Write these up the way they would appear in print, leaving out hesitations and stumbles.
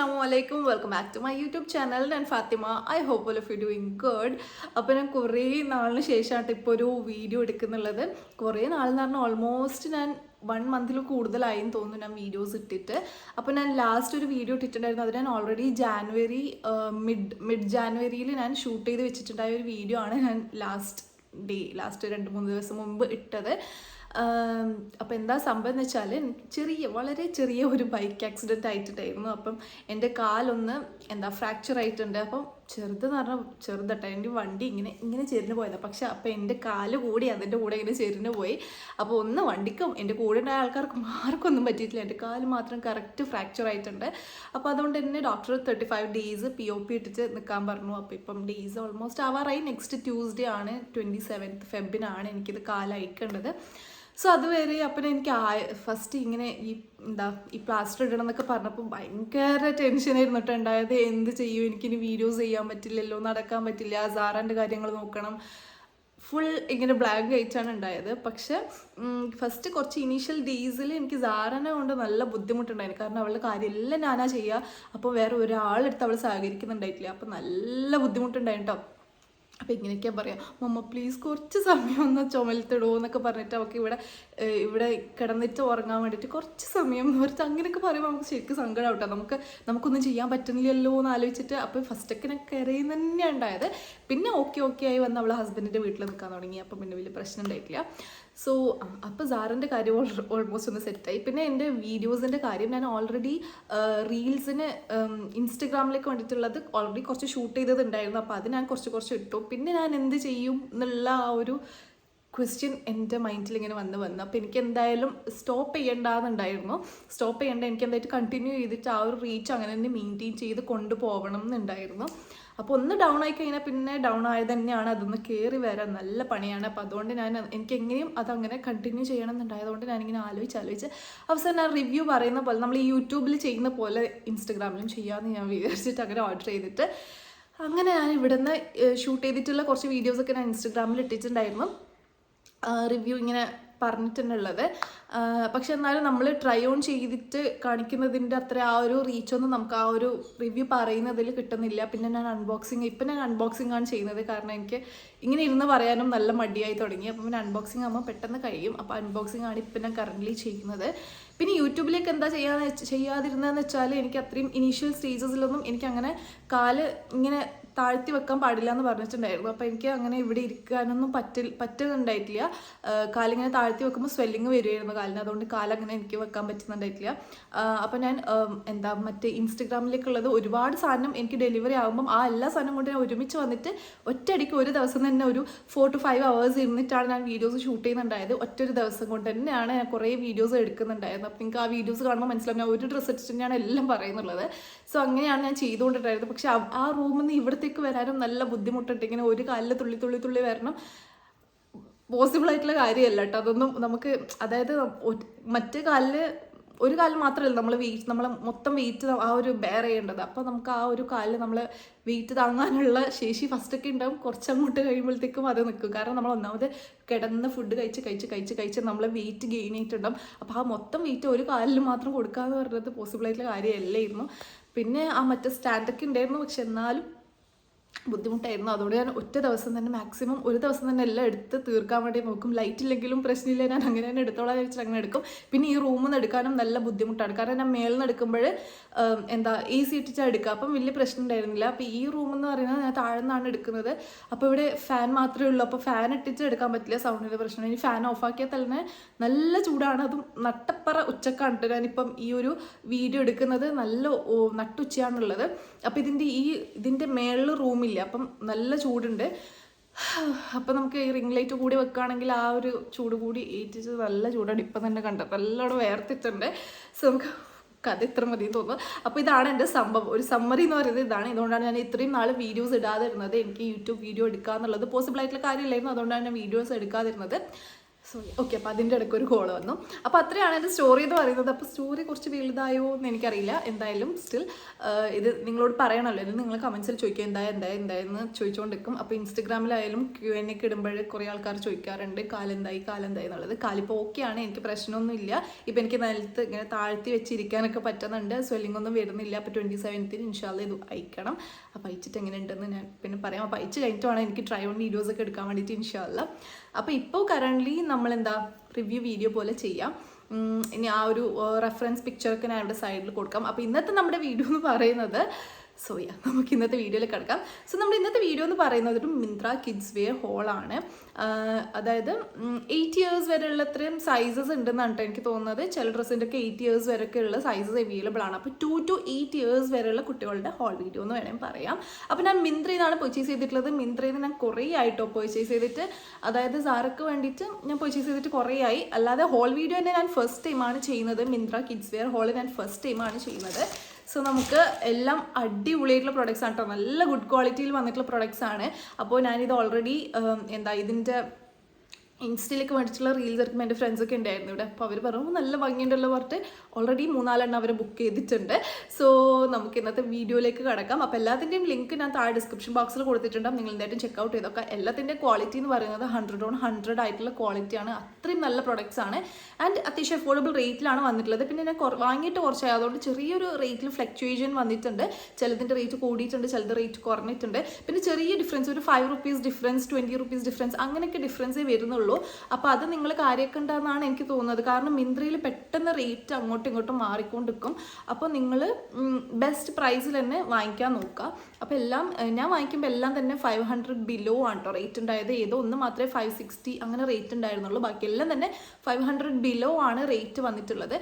Assalamualaikum. Welcome back to my YouTube channel. ഞാൻ Fathima. I hope all of you doing good. അപ്പോൾ ഞാൻ കുറേ നാളിന് ശേഷമായിട്ട് ഇപ്പോൾ ഒരു വീഡിയോ എടുക്കുന്നുള്ളത്. കുറേ നാളെന്ന് പറഞ്ഞാൽ ഓൾമോസ്റ്റ് ഞാൻ 1 മന്തിൽ കൂടുതലായെന്ന് തോന്നുന്നു ഞാൻ വീഡിയോസ് ഇട്ടിട്ട്. അപ്പോൾ ഞാൻ ലാസ്റ്റ് ഒരു വീഡിയോ ഇട്ടിട്ടുണ്ടായിരുന്നു. അത് ഞാൻ ഓൾറെഡി മിഡ് ജാനുവരിയിൽ ഞാൻ ഷൂട്ട് ചെയ്ത് വെച്ചിട്ടുണ്ടായ ഒരു വീഡിയോ ആണ് ഞാൻ ലാസ്റ്റ് 2-3 ദിവസം മുമ്പ് ഇട്ടത്. അപ്പോൾ എന്താ സംഭവം എന്ന് വെച്ചാൽ വളരെ ചെറിയ ഒരു ബൈക്ക് ആക്സിഡൻറ്റ് ആയിട്ടുണ്ടായിരുന്നു. അപ്പം എൻ്റെ കാലൊന്ന് ഫ്രാക്ചർ ആയിട്ടുണ്ട്. അപ്പം ചെറുതെന്ന് പറഞ്ഞാൽ ചെറുതട്ടെ, എൻ്റെ വണ്ടി ഇങ്ങനെ ചെരിഞ്ഞു പോയതാണ്. പക്ഷെ അപ്പോൾ എൻ്റെ കാല് കൂടി അതിൻ്റെ കൂടെ ഇങ്ങനെ ചെരിഞ്ഞു പോയി. അപ്പോൾ വണ്ടിക്കും എൻ്റെ കൂടെ ഉണ്ടായ ആൾക്കാർക്കും ആർക്കൊന്നും പറ്റിയിട്ടില്ല, എൻ്റെ കാല് മാത്രം കറക്റ്റ് ഫ്രാക്ചർ ആയിട്ടുണ്ട്. അപ്പോൾ അതുകൊണ്ട് തന്നെ ഡോക്ടർ 35 ഡേയ്സ് POP ഇട്ടിട്ട് നിൽക്കാൻ പറഞ്ഞു. അപ്പോൾ ഇപ്പം ഡേയ്സ് ഓൾമോസ്റ്റ് ആവാറായി. നെക്സ്റ്റ് ട്യൂസ്ഡേ ആണ് 27th ഫെബ്രുവരിനാണ് എനിക്കിത് കാല് അയക്കേണ്ടത്. സോ അതുവരെ അപ്പം എനിക്ക് ഫസ്റ്റ് ഇങ്ങനെ ഈ പ്ലാസ്റ്റർ ഇടണം എന്നൊക്കെ പറഞ്ഞപ്പോൾ ഭയങ്കര ടെൻഷനായിരുന്നു കേട്ടോ ഉണ്ടായത്. എന്ത് ചെയ്യും, എനിക്കിനി വീഡിയോസ് ചെയ്യാൻ പറ്റില്ലല്ലോ, നടക്കാൻ പറ്റില്ല, സാറാൻ്റെ കാര്യങ്ങൾ നോക്കണം, ഫുൾ ഇങ്ങനെ ബ്ലാങ്ക് ആയിട്ടാണ് ഉണ്ടായത്. പക്ഷെ ഫസ്റ്റ് കുറച്ച് ഇനീഷ്യൽ ഡേയ്സിൽ എനിക്ക് സാറനെ കൊണ്ട് നല്ല ബുദ്ധിമുട്ടുണ്ടായിരുന്നു. കാരണം അവളുടെ കാര്യമെല്ലാം ഞാനാ ചെയ്യുക. അപ്പോൾ വേറെ ഒരാളെടുത്ത് അവൾ സഹകരിക്കുന്നുണ്ടായിട്ടില്ല. അപ്പോൾ നല്ല ബുദ്ധിമുട്ടുണ്ടായിട്ടോ. അപ്പോൾ ഇങ്ങനെയൊക്കെയാണ് പറയാം, മമ്മ പ്ലീസ് കുറച്ച് സമയം ഒന്ന് ചുമലത്തിടുമോ എന്നൊക്കെ പറഞ്ഞിട്ട് അവൾക്ക് ഇവിടെ കിടന്നിട്ട് ഉറങ്ങാൻ വേണ്ടിയിട്ട് കുറച്ച് സമയം അങ്ങനെയൊക്കെ പറയുമ്പോൾ നമുക്ക് ശരിക്കും സങ്കടം ആവട്ടെ. നമുക്കൊന്നും ചെയ്യാൻ പറ്റുന്നില്ലല്ലോ എന്ന് ആലോചിച്ചിട്ട്. അപ്പോൾ ഫസ്റ്റൊക്കെ ഞാൻ കരയുന്ന തന്നെയാണ് ഉണ്ടായത്. പിന്നെ ഓക്കെ ആയി വന്ന് അവളെ ഹസ്ബൻഡിൻ്റെ വീട്ടിൽ നിൽക്കാൻ തുടങ്ങി. അപ്പം പിന്നെ വലിയ പ്രശ്നം ഉണ്ടായിട്ടില്ല. സോ അപ്പോൾ സാറിൻ്റെ കാര്യം ഓൾമോസ്റ്റ് ഒന്ന് സെറ്റായി. പിന്നെ എൻ്റെ വീഡിയോസിൻ്റെ കാര്യം ഞാൻ ഓൾറെഡി റീൽസിന് ഇൻസ്റ്റഗ്രാമിലേക്ക് വേണ്ടിയിട്ടുള്ളത് ഓൾറെഡി കുറച്ച് ഷൂട്ട് ചെയ്തതുണ്ടായിരുന്നു. അപ്പോൾ അത് ഞാൻ കുറച്ച് ഇട്ടു. പിന്നെ ഞാൻ എന്ത് ചെയ്യും എന്നുള്ള ആ ഒരു ക്വസ്റ്റ്യൻ എൻ്റെ മൈൻഡിൽ ഇങ്ങനെ വന്നു. അപ്പോൾ എനിക്ക് എന്തായാലും സ്റ്റോപ്പ് ചെയ്യേണ്ടതെന്നുണ്ടായിരുന്നു. എനിക്ക് എന്തായിട്ട് കണ്ടിന്യൂ ചെയ്തിട്ട് ആ ഒരു റീച്ച് അങ്ങനെ തന്നെ മെയിൻറ്റെയിൻ ചെയ്ത് കൊണ്ടുപോകണം എന്നുണ്ടായിരുന്നു. അപ്പോൾ ഒന്ന് ഡൗൺ ആയി കഴിഞ്ഞാൽ പിന്നെ ഡൗൺ ആയത് തന്നെയാണ്. അതൊന്ന് കയറി വരാൻ നല്ല പണിയാണ്. അപ്പോൾ അതുകൊണ്ട് എനിക്ക് എങ്ങനെയും അതങ്ങനെ കണ്ടിന്യൂ ചെയ്യണം എന്നുണ്ടായതുകൊണ്ട് ഞാനിങ്ങനെ ആലോചിച്ച് അവസാനം ഞാൻ റിവ്യൂ പറയുന്ന പോലെ നമ്മൾ ഈ യൂട്യൂബിൽ ചെയ്യുന്ന പോലെ ഇൻസ്റ്റഗ്രാമിലും ചെയ്യാമെന്ന് ഞാൻ വിചാരിച്ചിട്ട് അങ്ങനെ ഓർഡർ ചെയ്തിട്ട് അങ്ങനെ ഞാൻ ഇവിടുന്ന് ഷൂട്ട് ചെയ്തിട്ടുള്ള കുറച്ച് വീഡിയോസൊക്കെ ഞാൻ ഇൻസ്റ്റഗ്രാമിൽ ഇട്ടിട്ടുണ്ടായിരുന്നു. റിവ്യൂ ഇങ്ങനെ പറഞ്ഞിട്ടുള്ളത്. പക്ഷെ എന്നാലും നമ്മൾ ട്രൈ ഓൺ ചെയ്തിട്ട് കാണിക്കുന്നതിൻ്റെ അത്ര ആ ഒരു റീച്ചൊന്നും നമുക്ക് ആ ഒരു റിവ്യൂ പറയുന്നതിൽ കിട്ടുന്നില്ല. പിന്നെ ഞാൻ അൺബോക്സിംഗ് ആണ് ചെയ്യുന്നത്. കാരണം എനിക്ക് ഇങ്ങനെ ഇരുന്ന് പറയാനും നല്ല മടിയായി തുടങ്ങി. അപ്പം പിന്നെ അൺബോക്സിംഗ് ആകുമ്പോൾ പെട്ടെന്ന് കഴിയും. അപ്പോൾ അൺബോക്സിംഗ് ആണ് ഇപ്പം ഞാൻ കറൻ്റ്ലി ചെയ്യുന്നത്. പിന്നെ യൂട്യൂബിലേക്ക് എന്താ ചെയ്യാതിരുന്നതെന്ന് വെച്ചാൽ എനിക്ക് അത്രയും ഇനീഷ്യൽ സ്റ്റേജസിലൊന്നും എനിക്കങ്ങനെ കാല് ഇങ്ങനെ താഴ്ത്തി വെക്കാൻ പാടില്ല എന്ന് പറഞ്ഞിട്ടുണ്ടായിരുന്നു. അപ്പോൾ എനിക്ക് അങ്ങനെ ഇവിടെ ഇരിക്കാനൊന്നും പറ്റുന്നുണ്ടായിട്ടില്ല. കാലിങ്ങനെ താഴ്ത്തി വെക്കുമ്പോൾ സ്വെല്ലിങ് വരുമായിരുന്നു കാലിന്. അതുകൊണ്ട് കാലങ്ങനെ എനിക്ക് വെക്കാൻ പറ്റുന്നുണ്ടായിട്ടില്ല. അപ്പോൾ ഞാൻ മറ്റേ ഇൻസ്റ്റഗ്രാമിലേക്കുള്ളത് ഒരുപാട് സാധനം എനിക്ക് ഡെലിവറി ആകുമ്പം ആ എല്ലാ സാധനം കൊണ്ട് ഞാൻ ഒരുമിച്ച് വന്നിട്ട് ഒറ്റയടിക്ക് ഒരു ദിവസം തന്നെ ഒരു 4 to 5 hours ഇരുന്നിട്ടാണ് ഞാൻ വീഡിയോസ് ഷൂട്ട് ചെയ്യുന്നുണ്ടായത്. ഒറ്റൊരു ദിവസം കൊണ്ട് തന്നെയാണ് ഞാൻ കുറേ വീഡിയോസ് എടുക്കുന്നുണ്ടായിരുന്നു. അപ്പോൾ നിങ്ങൾക്ക് ആ വീഡിയോസ് കാണുമ്പോൾ മനസ്സിലാവും ഞാൻ ഒരു ഡ്രസ്സ് എടുത്തിട്ട് തന്നെയാണ് എല്ലാം പറയുന്നുള്ളത്. സോ അങ്ങനെയാണ് ഞാൻ ചെയ്തുകൊണ്ടിട്ടായിരുന്നത്. പക്ഷെ ആ റൂമിൽ നിന്ന് ഇവിടത്തേക്ക് വരാനും നല്ല ബുദ്ധിമുട്ടുണ്ട്. ഇങ്ങനെ ഒരു കാലിൽ തുള്ളി വരണം പോസിബിൾ ആയിട്ടുള്ള കാര്യമല്ല കേട്ടോ. അതൊന്നും നമുക്ക്, അതായത് മറ്റേ ഒരു കാലിൽ മാത്രമല്ല നമ്മൾ മൊത്തം വെയിറ്റ് ആ ഒരു ബെയർ ചെയ്യേണ്ടത്. അപ്പോൾ നമുക്ക് ആ ഒരു കാലിൽ നമ്മൾ വെയിറ്റ് താങ്ങാനുള്ള ശേഷി ഫസ്റ്റൊക്കെ ഉണ്ടാവും. കുറച്ചങ്ങോട്ട് കഴിയുമ്പോഴത്തേക്കും അത് നിൽക്കും. കാരണം നമ്മൾ ഒന്നാമത് കിടന്ന് ഫുഡ് കഴിച്ച് നമ്മൾ വെയിറ്റ് ഗെയിൻ ചെയ്തിട്ടുണ്ടാവും. അപ്പോൾ ആ മൊത്തം വെയിറ്റ് ഒരു കാലിൽ മാത്രം കൊടുക്കാമെന്ന് പറഞ്ഞത് പോസിബിൾ ആയിട്ടുള്ള കാര്യമല്ലായിരുന്നു. പിന്നെ ആ മറ്റേ സ്റ്റാൻഡൊക്കെ ഉണ്ടായിരുന്നു. പക്ഷെ എന്നാലും ബുദ്ധിമുട്ടായിരുന്നു. അതുകൊണ്ട് ഞാൻ ഒറ്റ ദിവസം തന്നെ മാക്സിമം ഒരു ദിവസം തന്നെ എല്ലാം എടുത്ത് തീർക്കാൻ വേണ്ടി നോക്കും. ലൈറ്റ് ഇല്ലെങ്കിലും പ്രശ്നമില്ല, ഞാൻ അങ്ങനെ തന്നെ എടുത്തോളാം വെച്ചിട്ട് അങ്ങനെ എടുക്കും. പിന്നെ ഈ റൂമിൽ നിന്ന് എടുക്കാനും നല്ല ബുദ്ധിമുട്ടാണ്. കാരണം ഞാൻ മേളിൽ നിന്ന് എടുക്കുമ്പോൾ AC ഇട്ടിട്ടാണ് എടുക്കുക. അപ്പം വലിയ പ്രശ്നം ഉണ്ടായിരുന്നില്ല. അപ്പോൾ ഈ റൂമെന്ന് പറയുന്നത് ഞാൻ താഴെ നിന്നാണ് എടുക്കുന്നത്. അപ്പോൾ ഇവിടെ ഫാൻ മാത്രമേ ഉള്ളൂ. അപ്പോൾ ഫാൻ ഇട്ടിട്ട് എടുക്കാൻ പറ്റില്ല, സൗണ്ടിൻ്റെ പ്രശ്നം. ഇനി ഫാൻ ഓഫാക്കിയാൽ തന്നെ നല്ല ചൂടാണ്. അതും നട്ടപ്പറ ഉച്ചക്കാണ് കേട്ടോ ഞാനിപ്പം ഈ ഒരു വീഡിയോ എടുക്കുന്നത്. നല്ല നട്ടുച്ചയാണുള്ളത്. അപ്പോൾ ഇതിൻ്റെ മേളിൽ റൂമില്ല. അപ്പം നല്ല ചൂടുണ്ട്. അപ്പം നമുക്ക് ഈ റിംഗ് ലൈറ്റ് കൂടി വെക്കുകയാണെങ്കിൽ ആ ഒരു ചൂട് കൂടി ഏറ്റിച്ച് നല്ല ചൂടാണ്. ഇപ്പം തന്നെ കണ്ടത് നല്ലോണം വേർത്തിട്ടുണ്ട്. സോ നമുക്ക് കഥ ഇത്ര മതി തോന്നുന്നു. അപ്പോൾ ഇതാണ് എൻ്റെ സംഭവം. ഒരു സമ്മറി എന്ന് പറയുന്നത് ഇതാണ്. ഇതുകൊണ്ടാണ് ഞാൻ ഇത്രയും നാൾ വീഡിയോസ് ഇടാതിരുന്നത്. എനിക്ക് യൂട്യൂബ് വീഡിയോ എടുക്കുക എന്നുള്ളത് പോസിബിൾ ആയിട്ടുള്ള കാര്യമില്ലായിരുന്നു. അതുകൊണ്ടാണ് ഞാൻ വീഡിയോസ് എടുക്കാതിരുന്നത്. Sorry okay. അപ്പോൾ അതിൻ്റെ ഇടയ്ക്ക് ഒരു കോൾ വന്നു. അപ്പോൾ അത്രയാണ് എൻ്റെ സ്റ്റോറി എന്ന് പറയുന്നത്. അപ്പോൾ സ്റ്റോറി കുറച്ച് വലുതായോ എന്ന് എനിക്കറിയില്ല. എന്തായാലും സ്റ്റിൽ ഇത് നിങ്ങളോട് പറയണമല്ലോ. ഇത് നിങ്ങൾ കമൻസിൽ ചോദിക്കുക എന്തായെന്ന് ചോദിച്ചുകൊണ്ടിരിക്കും. അപ്പോൾ ഇൻസ്റ്റഗ്രാമിലായാലും Q&A ഒക്കെ ഇടുമ്പോൾ കുറേ ആൾക്കാർ ചോദിക്കാറുണ്ട് കാലെന്തായി എന്നുള്ളത്. കാലിപ്പോൾ ഓക്കെയാണ്, എനിക്ക് പ്രശ്നമൊന്നുമില്ല. ഇപ്പോൾ എനിക്ക് നിലത്ത് ഇങ്ങനെ താഴ്ത്തി വെച്ചിരിക്കാനൊക്കെ പറ്റുന്നുണ്ട്. സ്വെല്ലിംഗ് ഒന്നും വരുന്നില്ല. അപ്പോൾ 27th ഇൻഷാല്ലാ ഇത് അയക്കണം. അപ്പോൾ അയച്ചിട്ട് എങ്ങനെ ഉണ്ടെന്ന് ഞാൻ പിന്നെ പറയാം. അപ്പോൾ അയച്ച് കഴിഞ്ഞിട്ട് വേണം എനിക്ക് ട്രൈ ഓൺ വീഡിയോസൊക്കെ എടുക്കാൻ വേണ്ടിയിട്ട് ഇൻഷാല്ലാ. അപ്പോൾ ഇപ്പോൾ കറൻ്റ്ലി നമ്മളെന്താ റിവ്യൂ വീഡിയോ പോലെ ചെയ്യാം. ഇനി ആ ഒരു റെഫറൻസ് പിക്ചറൊക്കെ ഞാൻ ഇവിടെ സൈഡിൽ കൊടുക്കാം. അപ്പോൾ ഇന്നത്തെ നമ്മുടെ വീഡിയോ എന്ന് പറയുന്നത് നമുക്ക് ഇന്നത്തെ വീഡിയോയിൽ കിടക്കാം. സോ നമ്മുടെ ഇന്നത്തെ വീഡിയോ എന്ന് പറയുന്നത് ഒരു മിന്ത്ര കിഡ്സ് വെയർ ഹോളാണ്. അതായത് 8 years വരെയുള്ള അത്രയും സൈസസ് ഉണ്ടെന്നാണ് കേട്ടോ എനിക്ക് തോന്നുന്നത്. ചില ഡ്രസ്സിൻ്റെ ഒക്കെ 8 years വരെയൊക്കെ ഉള്ള സൈസസ് അവൈലബിൾ ആണ്. അപ്പോൾ 2 to 8 years വരെയുള്ള കുട്ടികളുടെ ഹോൾ വീഡിയോ എന്ന് വേണമെങ്കിൽ പറയാം. അപ്പോൾ ഞാൻ മിന്ത്രയിൽ നിന്നാണ് പർച്ചേസ് ചെയ്തിട്ടുള്ളത്. മിന്ത്രയിൽ നിന്ന് ഞാൻ കുറേ ആയിട്ടോ പർച്ചേസ് ചെയ്തിട്ട്, അതായത് സാർക്ക് വേണ്ടിയിട്ട് ഞാൻ പർച്ചേസ് ചെയ്തിട്ട് കുറേ ആയി. അല്ലാതെ ഹോൾ വീഡിയോ തന്നെ ഞാൻ ഫസ്റ്റ് ടൈമാണ് ചെയ്യുന്നത്. മിന്ത്ര കിഡ്സ് വെയർ ഹോൾ ഞാൻ ഫസ്റ്റ് ടൈമാണ് ചെയ്യുന്നത്. സോ നമുക്ക് എല്ലാം അടിപൊളിയായിട്ടുള്ള പ്രൊഡക്ട്സ് ആണ് കേട്ടോ. നല്ല ഗുഡ് ക്വാളിറ്റിയിൽ വന്നിട്ടുള്ള പ്രൊഡക്ട്സ് ആണ്. അപ്പോൾ ഞാനിത് ഓൾറെഡി ഇതിൻ്റെ ഇൻസ്റ്റയിലേക്ക് മേടിച്ചുള്ള റീൽസ് എടുക്കുമ്പോൾ എൻ്റെ ഫ്രണ്ട്സൊക്കെ ഉണ്ടായിരുന്നു ഇവിടെ. അപ്പോൾ അവർ പറഞ്ഞു നല്ല ഭംഗിയുണ്ടല്ലോ പറഞ്ഞിട്ട് ഓൾറെഡി 3-4 അവർ ബുക്ക് ചെയ്തിട്ടുണ്ട്. സോ നമുക്ക് ഇന്നത്തെ വീഡിയോയിലേക്ക് കിടക്കാം. അപ്പോൾ എല്ലാത്തിൻ്റെയും ലിങ്ക് ഞാൻ താഴെ ഡിസ്ക്രിപ്ഷൻ ബോക്സിൽ കൊടുത്തിട്ടുണ്ടാകും. നിങ്ങൾ എന്തായിട്ടും ചെക്കൗട്ട് ചെയ്തൊക്കെ. എല്ലാത്തിൻ്റെ ക്വാളിറ്റി എന്ന് പറയുന്നത് 100 on 100 ആയിട്ടുള്ള ക്വാളിറ്റിയാണ്. അത്രയും നല്ല പ്രൊഡക്ട്സ് ആണ്. ആൻഡ് അത്യാവശ്യം അഫോർഡബിൾ റേറ്റിലാണ് വന്നിട്ടുള്ളത്. പിന്നെ ഞാൻ വാങ്ങിയിട്ട് കുറച്ചായി, അതുകൊണ്ട് ചെറിയൊരു റേറ്റിൽ ഫ്ലക്ച്വേഷൻ വന്നിട്ടുണ്ട്. ചിലതിൻ്റെ റേറ്റ് കൂടിയിട്ടുണ്ട്, ചിലത് റേറ്റ് കുറഞ്ഞിട്ടുണ്ട്. പിന്നെ ചെറിയ ഡിഫറൻസ്, ഒരു 5 rupees ഡിഫറൻസ്, 20 rupees ഡിഫറൻസ്, അങ്ങനെയൊക്കെ ഡിഫറൻസേ വരുന്നുള്ളൂ. അപ്പോൾ അത് നിങ്ങൾ കാര്യമൊക്കെ ഉണ്ടെന്നാണ് എനിക്ക് തോന്നുന്നത്. കാരണം മിന്ത്രയിൽ പെട്ടെന്ന് റേറ്റ് അങ്ങോട്ടും ഇങ്ങോട്ടും മാറിക്കൊണ്ടിരിക്കും. അപ്പോൾ നിങ്ങൾ ബെസ്റ്റ് പ്രൈസിൽ തന്നെ വാങ്ങിക്കാൻ നോക്കുക. അപ്പോൾ എല്ലാം ഞാൻ വാങ്ങിക്കുമ്പോൾ എല്ലാം തന്നെ 500 ബിലോ ആണ് കേട്ടോ റേറ്റ് ഉണ്ടായത്. ഏതോ ഒന്ന് മാത്രമേ 560 അങ്ങനെ റേറ്റ് ഉണ്ടായിരുന്നുള്ളൂ. ബാക്കിയെല്ലാം തന്നെ 500 ബിലോ ആണ് റേറ്റ് വന്നിട്ടുള്ളത്.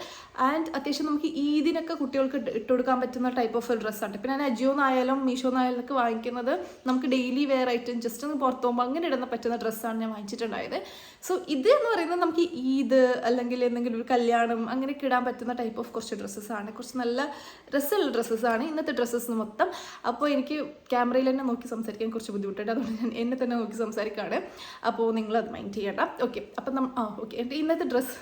ആൻഡ് അത്യാവശ്യം നമുക്ക് ഈദിനൊക്കെ കുട്ടികൾക്ക് ഇട്ട് കൊടുക്കാൻ പറ്റുന്ന ടൈപ്പ് ഓഫ് ഡ്രസ്സാണ്. പിന്നെ ഞാൻ അജിയോന്നായാലും മീഷോന്നായാലും ഒക്കെ വാങ്ങിക്കുന്നത് നമുക്ക് ഡെയിലി വെയർ ആയിട്ട് ജസ്റ്റ് ഒന്ന് പുറത്ത് പോകുമ്പോൾ അങ്ങനെ ഇടുന്ന പറ്റുന്ന ഡ്രസ്സാണ് ഞാൻ വാങ്ങിച്ചിട്ടുണ്ടായത്. സോ ഇത് എന്ന് പറയുന്നത് നമുക്ക് ഈദ് അല്ലെങ്കിൽ എന്തെങ്കിലും ഒരു കല്യാണം അങ്ങനെയൊക്കെ ഇടാൻ പറ്റുന്ന ടൈപ്പ് ഓഫ് കുറച്ച് ഡ്രസ്സസ്സാണ്. കുറച്ച് നല്ല രസമുള്ള ഡ്രസ്സസ്സാണ് ഇന്നത്തെ ഡ്രസ്സസ് മൊത്തം. അപ്പോൾ എനിക്ക് ക്യാമറയിൽ തന്നെ നോക്കി സംസാരിക്കാൻ കുറച്ച് ബുദ്ധിമുട്ടുണ്ട്. അതുകൊണ്ട് ഞാൻ എന്നെ തന്നെ നോക്കി സംസാരിക്കുകയാണ്. അപ്പോൾ നിങ്ങളത് മൈൻഡ് ചെയ്യണ്ട. ഓക്കെ. അപ്പം ഓക്കെ. എൻ്റെ ഇന്നത്തെ ഡ്രസ്സ്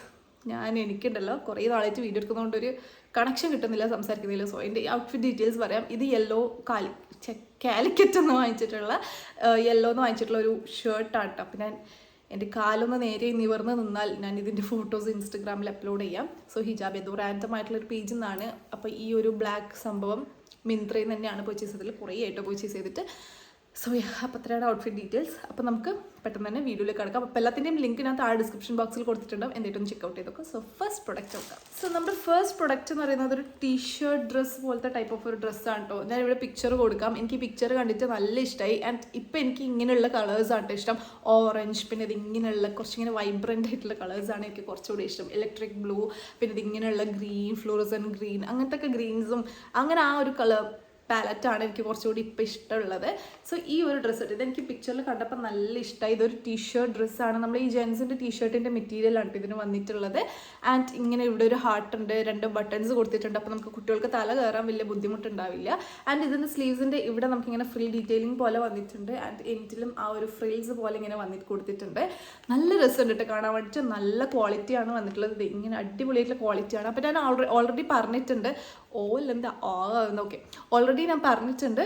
എനിക്കുണ്ടല്ലോ കുറേ നാളായിട്ട് വീഡിയോ എടുക്കുന്നതുകൊണ്ട് ഒരു കണക്ഷൻ കിട്ടുന്നില്ല, സംസാരിക്കുന്നില്ല. സോ എൻ്റെ ഔട്ട്ഫിറ്റ് ഡീറ്റെയിൽസ് പറയാം. ഇത് യെല്ലോ കാലിക്കറ്റ് എന്ന് വാങ്ങിച്ചിട്ടുള്ള ഒരു ഷർട്ടാണ് കേട്ടോ. അപ്പം ഞാൻ എൻ്റെ കാലൊന്ന് നേരെ നിവർന്ന് നിന്നാൽ ഞാൻ ഇതിൻ്റെ ഫോട്ടോസ് ഇൻസ്റ്റഗ്രാമിൽ അപ്ലോഡ് ചെയ്യാം. സോ ഹിജാബ് ഏതോ റാൻഡമായിട്ടുള്ളൊരു പേജിൽ നിന്നാണ്. അപ്പോൾ ഈ ഒരു ബ്ലാക്ക് സംഭവം മിന്ത്രയിൽ നിന്ന് തന്നെയാണ് പർച്ചേസ് ചെയ്തതിൽ, കുറേ ആയിട്ട് പർച്ചേസ് ചെയ്തിട്ട്. സോ അപ്പോൾ അത്രയാണ് ഔട്ട്ഫിറ്റ് ഡീറ്റെയിൽസ്. അപ്പോൾ നമുക്ക് പെട്ടെന്ന് തന്നെ വീഡിയോയിലേക്ക് കിടക്കാം. അപ്പോൾ എല്ലാത്തിൻ്റെയും ലിങ്ക് ഞാൻ താഴെ ഡിസ്ക്രിപ്ഷൻ ബോക്സിൽ കൊടുത്തിട്ടുണ്ടാവും. എന്നിട്ടൊന്ന് ചെക്കൗട്ട് ചെയ്തൊക്കെ. സോ ഫസ്റ്റ് പ്രൊഡക്റ്റ് നോക്കാം. സോ നമ്മുടെ ഫസ്റ്റ് പ്രൊഡക്റ്റ് എന്ന് പറയുന്നത് ഒരു ടീഷർട്ട് ഡ്രസ്സ് പോലത്തെ ടൈപ്പ് ഓഫ് ഒരു ഡ്രസ്സാണ് കേട്ടോ. ഞാൻ ഇവിടെ പിക്ചർ കൊടുക്കാം. എനിക്ക് ഈ പിക്ചർ കണ്ടിട്ട് നല്ല ഇഷ്ടമായി. ആൻഡ് ഇപ്പോൾ എനിക്ക് ഇങ്ങനെയുള്ള കളേഴ്സാണ് ഇഷ്ടം. ഓറഞ്ച്, പിന്നെ ഇത് ഇങ്ങനെയുള്ള കുറച്ചിങ്ങനെ വൈബ്രൻ്റ് ആയിട്ടുള്ള കളേഴ്സാണ് എനിക്ക് കുറച്ചുകൂടി ഇഷ്ടം. ഇലക്ട്രിക് ബ്ലൂ, പിന്നെ ഇത് ഇങ്ങനെയുള്ള ഗ്രീൻ, ഫ്ലോറസൻ ഗ്രീൻ, അങ്ങനത്തെ ഒക്കെ ഗ്രീൻസും അങ്ങനെ ആ ഒരു കളർ പാലറ്റാണ് എനിക്ക് കുറച്ചുകൂടി ഇപ്പോൾ ഇഷ്ടമുള്ളത്. സോ ഈ ഒരു ഡ്രസ്സ് ഇതെനിക്ക് പിക്ചറിൽ കണ്ടപ്പോൾ നല്ല ഇഷ്ടമായി. ഇതൊരു ടീഷർട്ട് ഡ്രസ്സാണ്. നമ്മൾ ഈ ജെൻസിൻ്റെ ടീഷർട്ടിൻ്റെ മെറ്റീരിയലാണ് ഇതിന് വന്നിട്ടുള്ളത്. ആൻഡ് ഇങ്ങനെ ഇവിടെ ഒരു ഹാർട്ട് ഉണ്ട്, 2 ബട്ടൺസ് കൊടുത്തിട്ടുണ്ട്. അപ്പോൾ നമുക്ക് കുട്ടികൾക്ക് തല കയറാൻ വലിയ ബുദ്ധിമുട്ടുണ്ടാവില്ല. ആൻഡ് ഇതിൻ്റെ സ്ലീവ്സിൻ്റെ ഇവിടെ നമുക്കിങ്ങനെ ഫ്രിൽ ഡീറ്റെയിലിംഗ് പോലെ വന്നിട്ടുണ്ട്. ആൻഡ് എൻഡിലും ആ ഒരു ഫ്രിൽസ് പോലെ ഇങ്ങനെ വന്നിട്ട് കൊടുത്തിട്ടുണ്ട്. നല്ല രസമുണ്ട് കേട്ടോ കാണാൻ വേണ്ടിയിട്ട്. നല്ല ക്വാളിറ്റിയാണ് വന്നിട്ടുള്ളത്. ഇത് ഇങ്ങനെ അടിപൊളിയായിട്ടുള്ള ക്വാളിറ്റിയാണ്. അപ്പോൾ ഞാൻ ഓൾറെഡി പറഞ്ഞിട്ടുണ്ട് ഓക്കെ ഓൾറെഡി ഞാൻ പറഞ്ഞിട്ടുണ്ട്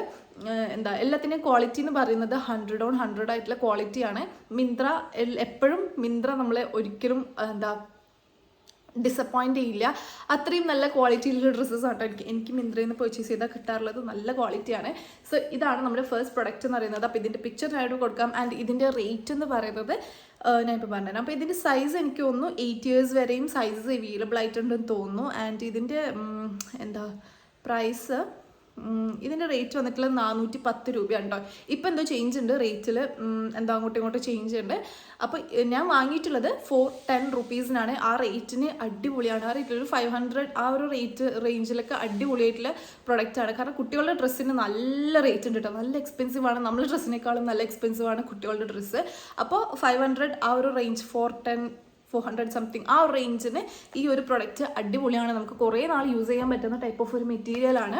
എല്ലാത്തിൻ്റെയും ക്വാളിറ്റി എന്ന് പറയുന്നത് 100 on 100 ആയിട്ടുള്ള ക്വാളിറ്റിയാണ്. മിന്ത്ര എപ്പോഴും നമ്മളെ ഒരിക്കലും ഡിസപ്പോയിൻ്റ് ചെയ്യില്ല. അത്രയും നല്ല ക്വാളിറ്റിയിലുള്ള ഡ്രസ്സസ് ആട്ടോ എനിക്ക് മിന്ത്രയിൽ നിന്ന് പർച്ചേസ് ചെയ്താൽ കിട്ടാറുള്ളത്. നല്ല ക്വാളിറ്റിയാണ്. സോ ഇതാണ് നമ്മുടെ ഫസ്റ്റ് പ്രൊഡക്റ്റ് എന്ന് പറയുന്നത്. അപ്പോൾ ഇതിൻ്റെ പിക്ചർ ഞാനിവിടെ കൊടുക്കാം. ആൻഡ് ഇതിൻ്റെ റേറ്റ് എന്ന് പറയുന്നത് ഞാനിപ്പോൾ പറഞ്ഞുതരാം. അപ്പോൾ ഇതിൻ്റെ സൈസ് എനിക്ക് തോന്നുന്നു 8 years വരെയും സൈസസ് അവൈലബിൾ ആയിട്ടുണ്ടെന്ന് തോന്നുന്നു. ആൻഡ് ഇതിൻ്റെ പ്രൈസ് ഇതിൻ്റെ റേറ്റ് വന്നിട്ടുള്ളത് 410 രൂപയാണ് കേട്ടോ. ഇപ്പം എന്തോ ചേഞ്ച് ഉണ്ട് റേറ്റിൽ, അങ്ങോട്ടും ഇങ്ങോട്ടും ചേഞ്ച് ഉണ്ട്. അപ്പോൾ ഞാൻ വാങ്ങിയിട്ടുള്ളത് 410 rupeesനാണ്. ആ റേറ്റിന് അടിപൊളിയാണ്. ആ റേറ്റിൽ ഒരു 500 ആ ഒരു റേഞ്ചിലൊക്കെ അടിപൊളിയായിട്ടുള്ള പ്രൊഡക്റ്റാണ്. കാരണം കുട്ടികളുടെ ഡ്രസ്സിന് നല്ല റേറ്റ് ഉണ്ട് കേട്ടോ. നല്ല എക്സ്പെൻസീവാണ്. നമ്മുടെ ഡ്രസ്സിനേക്കാളും നല്ല എക്സ്പെൻസീവാണ് കുട്ടികളുടെ ഡ്രസ്സ്. അപ്പോൾ 500 ആ ഒരു റേഞ്ച് 410 400 സംതിങ് ആ ഒരു റേഞ്ചിന് ഈ ഒരു പ്രൊഡക്റ്റ് അടിപൊളിയാണ്. നമുക്ക് കുറേ നാൾ യൂസ് ചെയ്യാൻ പറ്റുന്ന ടൈപ്പ് ഓഫ് ഒരു മെറ്റീരിയലാണ്.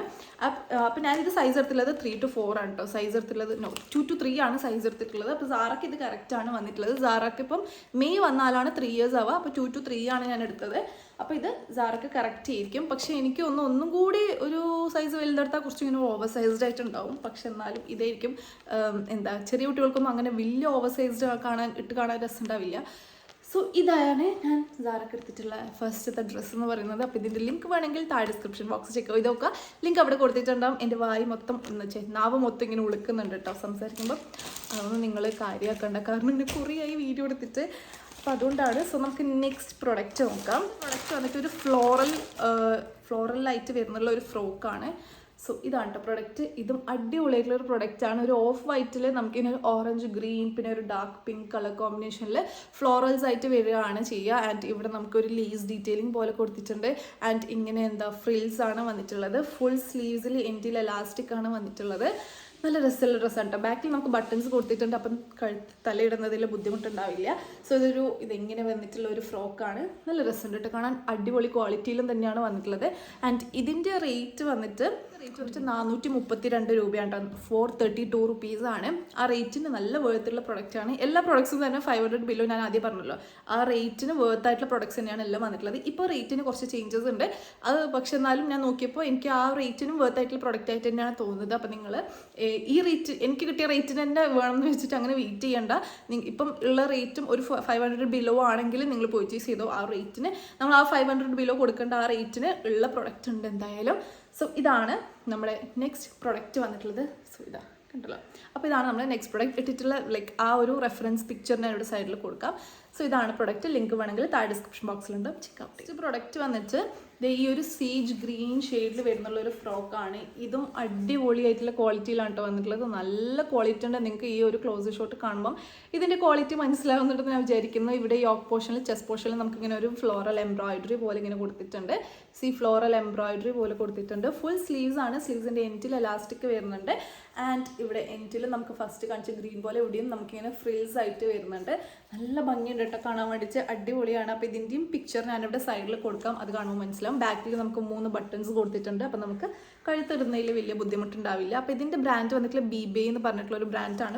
അപ്പോൾ ഞാനിത് സൈസ് എടുത്തുള്ളത് 3 to 4 ആണ് കേട്ടോ. സൈസ് എടുത്തുള്ളത് 2 to 3 ആണ് സൈസ് എടുത്തിട്ടുള്ളത്. അപ്പോൾ സാറയ്ക്ക് ഇത് കറക്റ്റാണ് വന്നിട്ടുള്ളത്. സാറയ്ക്ക് ഇപ്പം മെയ് വന്നാലാണ് 3 years ആവുക. അപ്പോൾ 2 to 3 ആണ് ഞാൻ എടുത്തത്. അപ്പോൾ ഇത് സാറയ്ക്ക് കറക്റ്റ് ആയിരിക്കും. പക്ഷേ എനിക്ക് ഒന്നും കൂടി ഒരു സൈസ് വലുതെടുത്താൽ കുറച്ച് ഇങ്ങനെ ഓവർ സൈസ്ഡ് ആയിട്ടുണ്ടാവും. പക്ഷെ എന്നാലും ഇതായിരിക്കും ചെറിയ കുട്ടികൾക്കൊന്നും അങ്ങനെ വലിയ ഓവർ സൈസ്ഡ് കാണാൻ രസം ഉണ്ടാവില്ല. സോ ഇതാണ് ഞാൻ സാറൊക്കെ എടുത്തിട്ടുള്ള ഫസ്റ്റത്തെ ഡ്രസ്സ് എന്ന് പറയുന്നത്. അപ്പോൾ ഇതിൻ്റെ ലിങ്ക് വേണമെങ്കിൽ താഴെ ഡിസ്ക്രിപ്ഷൻ ബോക്സ് ചെക്ക് ചെയ്ത് നോക്കുക. ലിങ്ക് അവിടെ കൊടുത്തിട്ടുണ്ടാവും. എൻ്റെ വായി മൊത്തം നാവ് മൊത്തം ഇങ്ങനെ ഉളുക്കുന്നുണ്ട് കേട്ടോ സംസാരിക്കുമ്പോൾ. അതൊന്നും നിങ്ങൾ കാര്യമാക്കണ്ട, കാരണം എന്നെ കുറേയായി വീഡിയോ എടുത്തിട്ട്. അപ്പോൾ അതുകൊണ്ടാണ്. സോ നമുക്ക് നെക്സ്റ്റ് പ്രൊഡക്റ്റ് നോക്കാം. പ്രൊഡക്റ്റ് വന്നിട്ട് ഒരു ഫ്ലോറലായിട്ട് വരുന്നുള്ള ഒരു ഫ്രോക്കാണ്. സോ ഇതാണ് കേട്ടോ പ്രൊഡക്റ്റ്. ഇതും അടിപൊളിയായിട്ടുള്ളൊരു പ്രൊഡക്റ്റാണ്. ഒരു ഓഫ് വൈറ്റിൽ നമുക്കിങ്ങനെ ഒരു ഓറഞ്ച് ഗ്രീൻ പിന്നെ ഒരു ഡാർക്ക് പിങ്ക് കളർ കോമ്പിനേഷനിൽ ഫ്ലോറൽസ് ആയിട്ട് വരികയാണ് ചെയ്യുക. ആൻഡ് ഇവിടെ നമുക്കൊരു ലേസ് ഡീറ്റെയിലിംഗ് പോലെ കൊടുത്തിട്ടുണ്ട്. ആൻഡ് ഇങ്ങനെ ഫ്രിൽസ് ആണ് വന്നിട്ടുള്ളത്. ഫുൾ സ്ലീവ്സിൽ എൻഡിൽ എലാസ്റ്റിക് ആണ് വന്നിട്ടുള്ളത്. നല്ല രസമുള്ള ഡ്രസ്സാണ് കേട്ടോ. ബാക്കിൽ നമുക്ക് ബട്ടൺസ് കൊടുത്തിട്ടുണ്ട്. അപ്പം തലയിടുന്നതിൽ ബുദ്ധിമുട്ടുണ്ടാവില്ല. സോ ഇതെങ്ങനെ വന്നിട്ടുള്ള ഒരു ഫ്രോക്കാണ്. നല്ല രസമുണ്ട് കേട്ടോ കാണാൻ. അടിപൊളി ക്വാളിറ്റിയിലും തന്നെയാണ് വന്നിട്ടുള്ളത്. ആൻഡ് ഇതിൻ്റെ റേറ്റ് വന്നിട്ട് 432 രൂപയാണ് കേട്ടോ. 432 റുപ്പീസാണ്. ആ റേറ്റിന് നല്ല വേർത്തുള്ള പ്രൊഡക്റ്റാണ്. എല്ലാ പ്രൊഡക്ട്സും തന്നെ 500 ബിലോ ഞാൻ ആദ്യം പറഞ്ഞല്ലോ. ആ റേറ്റിന് വേർത്തായിട്ടുള്ള പ്രൊഡക്ട്സ് തന്നെയാണ് എല്ലാം വന്നിട്ടുള്ളത്. ഇപ്പോൾ റേറ്റിന് കുറച്ച് ചേഞ്ചസ് ഉണ്ട്. അത് പക്ഷെ എന്നാലും ഞാൻ നോക്കിയപ്പോൾ എനിക്ക് ആ റേറ്റിനും വേർത്തായിട്ടുള്ള പ്രൊഡക്റ്റ് ആയിട്ട് തന്നെയാണ് തോന്നുന്നത്. അപ്പോൾ നിങ്ങൾ ഈ റേറ്റ് എനിക്ക് കിട്ടിയ റേറ്റിന് തന്നെ വേണമെന്ന് വെച്ചിട്ട് അങ്ങനെ വെയിറ്റ് ചെയ്യേണ്ട. ഇപ്പം ഉള്ള റേറ്റും ഒരു 500 ബിലോ ആണെങ്കിൽ നിങ്ങൾ പർച്ചേസ് ചെയ്തോ. ആ റേറ്റിന് നമ്മൾ ആ 500 ബിലോ കൊടുക്കേണ്ട ആ റേറ്റിന് ഉള്ള പ്രൊഡക്റ്റ് ഉണ്ട് എന്തായാലും. സോ ഇതാണ് നമ്മുടെ നെക്സ്റ്റ് പ്രൊഡക്റ്റ് വന്നിട്ടുള്ളത്. സോ ഇതാ കണ്ടല്ലോ. അപ്പോൾ ഇതാണ് നമ്മുടെ നെക്സ്റ്റ് പ്രൊഡക്റ്റ് ഇട്ടിട്ടുള്ള ആ ഒരു റെഫറൻസ് പിക്ചർ ഞാൻ ഇവിടെ സൈഡിൽ കൊടുക്കാം. സോ ഇതാണ് പ്രൊഡക്റ്റ്. ലിങ്ക് വേണമെങ്കിൽ താഴെ ഡിസ്ക്രിപ്ഷൻ ബോക്സിലുണ്ട്, ചെക്കൗട്ട്. നെക്സ്റ്റ് പ്രൊഡക്റ്റ് വന്നിട്ട് ഈ ഒരു സീജ് ഗ്രീൻ ഷെയ്ഡിൽ വരുന്നുള്ള ഒരു ഫ്രോക്കാണ്. ഇതും അടിപൊളിയായിട്ടുള്ള ക്വാളിറ്റിയിലാണ് കേട്ടോ വന്നിട്ടുള്ളത്. നല്ല ക്വാളിറ്റി ഉണ്ട്. നിങ്ങൾക്ക് ഈ ഒരു ക്ലോസ് ഷോട്ട് കാണുമ്പം ഇതിൻ്റെ ക്വാളിറ്റി മനസ്സിലാവുന്നുണ്ടെന്ന് ഞാൻ വിചാരിക്കുന്നു. ഇവിടെ യോക്ക് പോർഷനിൽ ചെസ്റ്റ് പോർഷനിൽ നമുക്കിങ്ങനെ ഒരു ഫ്ലോറൽ എംബ്രോയിഡറി പോലെ ഇങ്ങനെ കൊടുത്തിട്ടുണ്ട്. ഫ്ലോറൽ എംബ്രോയിഡറി പോലെ കൊടുത്തിട്ടുണ്ട്. ഫുൾ സ്ലീവ്സ് ആണ്. സ്ലീവ്സിൻ്റെ എൻഡിൽ എലാസ്റ്റിക് വരുന്നുണ്ട്. ആൻഡ് ഇവിടെ എൻഡിൽ നമുക്ക് ഫസ്റ്റ് കാണിച്ച ഗ്രീൻ പോലെ ഇവിടെയും നമുക്കിങ്ങനെ ഫ്രിൽസ് ആയിട്ട് വരുന്നുണ്ട്. നല്ല ഭംഗിയുണ്ട് കേട്ടോ കാണാൻ വേണ്ടിയിട്ട്. അടിപൊളിയാണ്. അപ്പോൾ ഇതിൻ്റെയും പിക്ചർ ഞാനിവിടെ സൈഡിൽ കൊടുക്കാം. അത് കാണുമ്പോൾ മനസ്സിലാവും. ബാക്കിൽ നമുക്ക് 3 ബട്ടൺസ് കൊടുത്തിട്ടുണ്ട്. അപ്പോൾ നമുക്ക് കഴുത്തിടുന്നതിൽ വലിയ ബുദ്ധിമുട്ടുണ്ടാവില്ല. അപ്പോൾ ഇതിൻ്റെ ബ്രാൻഡ് വന്നിട്ടുള്ള ബീബേ എന്ന് പറഞ്ഞിട്ടുള്ള ഒരു ബ്രാൻഡാണ്.